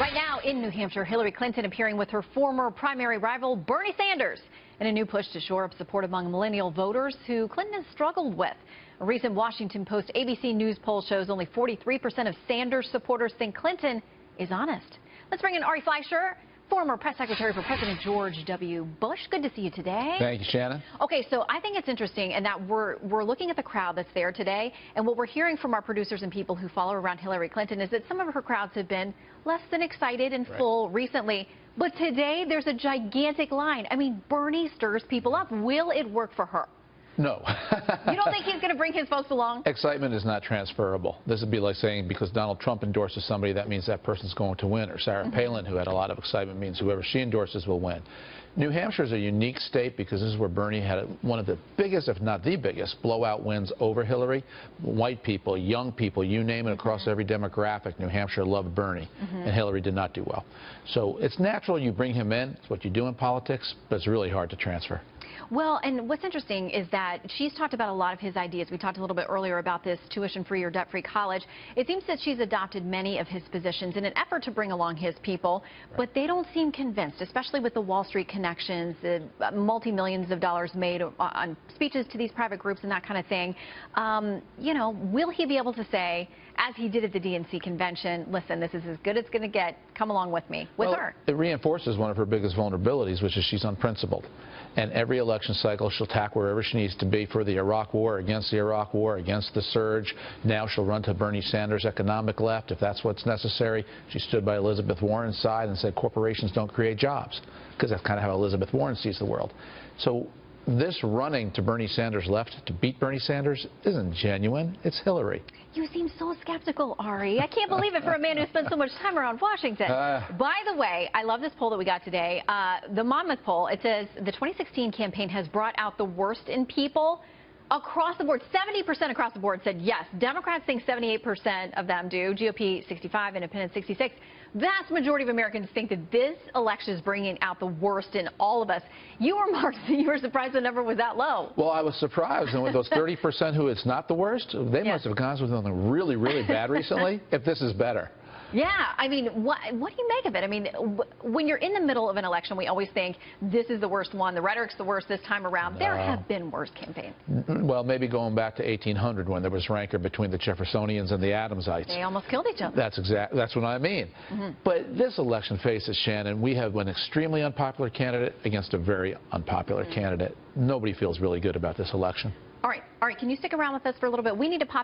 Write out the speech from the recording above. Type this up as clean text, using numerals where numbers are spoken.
Right now in New Hampshire, Hillary Clinton appearing with her former primary rival, Bernie Sanders, in a new push to shore up support among millennial voters who Clinton has struggled with. A recent Washington Post ABC News poll shows only 43% of Sanders supporters think Clinton is honest. Let's bring in Fleischer, former press secretary for President George W. Bush. Good to see you today. Thank you, Shannon. Okay, so I think it's interesting in that we're looking at the crowd that's there today, and what we're hearing from our producers and people who follow around Hillary Clinton is that some of her crowds have been less than excited and full recently. But today, there's a gigantic line. I mean, Bernie stirs people up. Will it work for her? No. You don't think he's going to bring his folks along? Excitement is not transferable. This would be like saying because Donald Trump endorses somebody, that means that person's going to win. Or Sarah Palin, who had a lot of excitement, means whoever she endorses will win. New Hampshire is a unique state because this is where Bernie had one of the biggest, if not the biggest, blowout wins over Hillary. White people, young people, you name it, across every demographic, New Hampshire loved Bernie, and Hillary did not do well. So it's natural you bring him in. It's what you do in politics, but it's really hard to transfer. Well, and what's interesting is that she's talked about a lot of his ideas. We talked a little bit earlier about this tuition-free or debt-free college. It seems that she's adopted many of his positions in an effort to bring along his people, but they don't seem convinced, especially with the Wall Street connections, the multi-millions of dollars made on speeches to these private groups and that kind of thing. You know, will he be able to say, as he did at the DNC convention, listen, this is as good as it's going to get, come along with me, with her? It reinforces one of her biggest vulnerabilities, which is she's unprincipled. And every election cycle, she'll tack wherever she needs to be for the Iraq War, against the Iraq War, against the surge. Now she'll run to Bernie Sanders' economic left if that's what's necessary. She stood by Elizabeth Warren's side and said corporations don't create jobs, because that's kind of how Elizabeth Warren sees the world. So this running to Bernie Sanders' left to beat Bernie Sanders isn't genuine. It's Hillary. You seem so skeptical, Ari. I can't believe it for a man who spent so much time around Washington. By the way, I love this poll that we got today. The Monmouth poll, it says the 2016 campaign has brought out the worst in people across the board. 70% across the board said yes. Democrats think 78% of them do. GOP 65, Independent 66. Vast majority of Americans think that this election is bringing out the worst in all of us. You were, Mark, you were surprised the number was that low. Well, I was surprised. And with those 30% who it's not the worst, they must have gone with something really, really bad recently, if this is better. Yeah, I mean, what do you make of it? I mean, when you're in the middle of an election, we always think this is the worst one. The rhetoric's the worst this time around. There have been worse campaigns. Well, maybe going back to 1800 when there was rancor between the Jeffersonians and the Adamsites. They almost killed each other. That's what I mean. But this election faces, Shannon, we have an extremely unpopular candidate against a very unpopular candidate. Nobody feels really good about this election. All right, can you stick around with us for a little bit? We need to pop